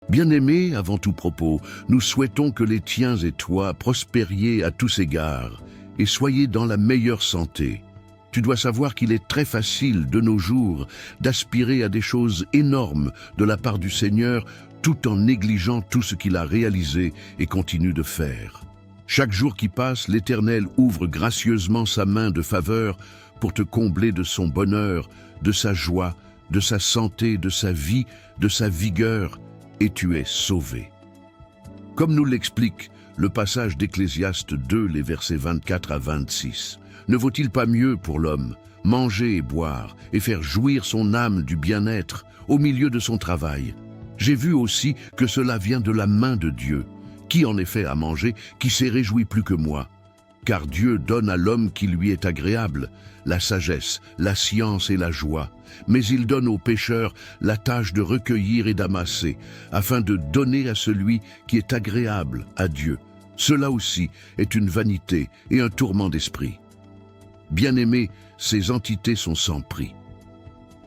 Bien-aimé, avant tout propos, nous souhaitons que les tiens et toi prospériez à tous égards et soyez dans la meilleure santé. Tu dois savoir qu'il est très facile de nos jours d'aspirer à des choses énormes de la part du Seigneur tout en négligeant tout ce qu'il a réalisé et continue de faire. Chaque jour qui passe, l'Éternel ouvre gracieusement sa main de faveur pour te combler de son bonheur, de sa joie, de sa santé, de sa vie, de sa vigueur, et tu es sauvé. Comme nous l'explique le passage d'Ecclésiaste 2, les versets 24 à 26, ne vaut-il pas mieux pour l'homme manger et boire et faire jouir son âme du bien-être au milieu de son travail? J'ai vu aussi que cela vient de la main de Dieu. Qui en effet a mangé, qui s'est réjoui plus que moi? Car Dieu donne à l'homme qui lui est agréable la sagesse, la science et la joie. Mais il donne aux pécheurs la tâche de recueillir et d'amasser, afin de donner à celui qui est agréable à Dieu. Cela aussi est une vanité et un tourment d'esprit. Bien-aimés, ces entités sont sans prix.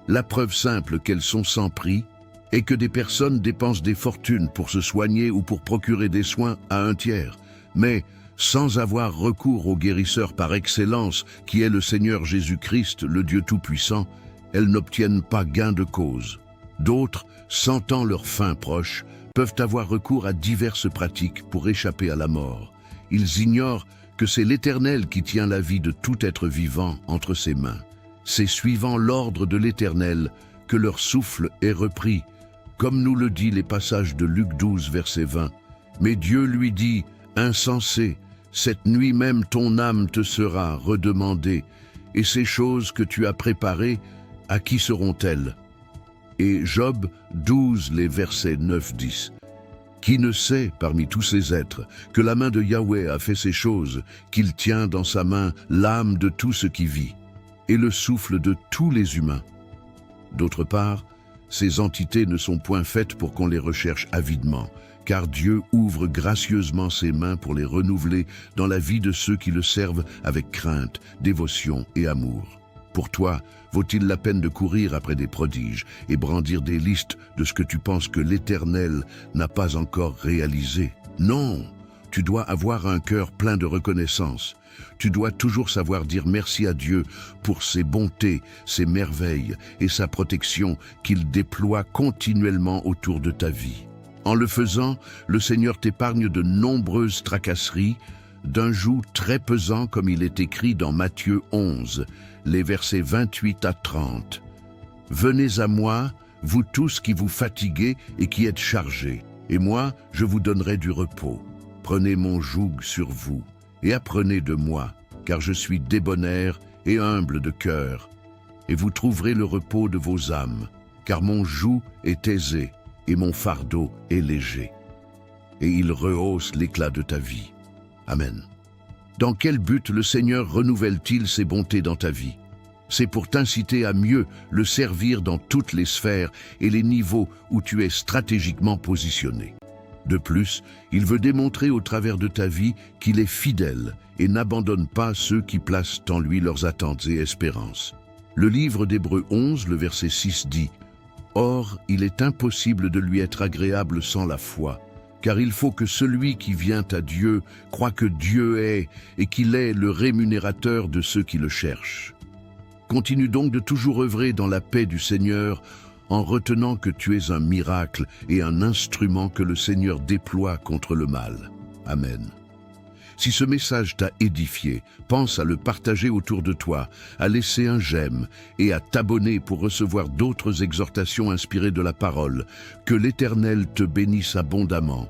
La preuve simple qu'elles sont sans prix est que des personnes dépensent des fortunes pour se soigner ou pour procurer des soins à un tiers, mais sans avoir recours au guérisseur par excellence, qui est le Seigneur Jésus-Christ, le Dieu Tout-Puissant, elles n'obtiennent pas gain de cause. D'autres, sentant leur fin proche, peuvent avoir recours à diverses pratiques pour échapper à la mort. Ils ignorent que c'est l'Éternel qui tient la vie de tout être vivant entre ses mains. C'est suivant l'ordre de l'Éternel que leur souffle est repris, comme nous le dit les passages de Luc 12, verset 20. Mais Dieu lui dit, « Insensé, cette nuit même ton âme te sera redemandée, et ces choses que tu as préparées, à qui seront-elles » Et Job 12, les versets 9-10. Qui ne sait, parmi tous ces êtres, que la main de Yahweh a fait ces choses, qu'il tient dans sa main l'âme de tout ce qui vit, et le souffle de tous les humains? D'autre part, ces entités ne sont point faites pour qu'on les recherche avidement, car Dieu ouvre gracieusement ses mains pour les renouveler dans la vie de ceux qui le servent avec crainte, dévotion et amour. Pour toi, vaut-il la peine de courir après des prodiges et brandir des listes de ce que tu penses que l'Éternel n'a pas encore réalisé? Non, tu dois avoir un cœur plein de reconnaissance. Tu dois toujours savoir dire merci à Dieu pour ses bontés, ses merveilles et sa protection qu'il déploie continuellement autour de ta vie. En le faisant, le Seigneur t'épargne de nombreuses tracasseries, d'un joug très pesant comme il est écrit dans Matthieu 11, les versets 28 à 30. « Venez à moi, vous tous qui vous fatiguez et qui êtes chargés, et moi je vous donnerai du repos. Prenez mon joug sur vous, et apprenez de moi, car je suis débonnaire et humble de cœur, et vous trouverez le repos de vos âmes, car mon joug est aisé, et mon fardeau est léger. Et il rehausse l'éclat de ta vie. » Amen. Dans quel but le Seigneur renouvelle-t-il ses bontés dans ta vie? C'est pour t'inciter à mieux le servir dans toutes les sphères et les niveaux où tu es stratégiquement positionné. De plus, il veut démontrer au travers de ta vie qu'il est fidèle et n'abandonne pas ceux qui placent en lui leurs attentes et espérances. Le livre d'Hébreux 11, le verset 6 dit « Or, il est impossible de lui être agréable sans la foi. Car il faut que celui qui vient à Dieu croit que Dieu est et qu'il est le rémunérateur de ceux qui le cherchent. » Continue donc de toujours œuvrer dans la paix du Seigneur en retenant que tu es un miracle et un instrument que le Seigneur déploie contre le mal. Amen. Si ce message t'a édifié, pense à le partager autour de toi, à laisser un j'aime et à t'abonner pour recevoir d'autres exhortations inspirées de la parole. Que l'Éternel te bénisse abondamment.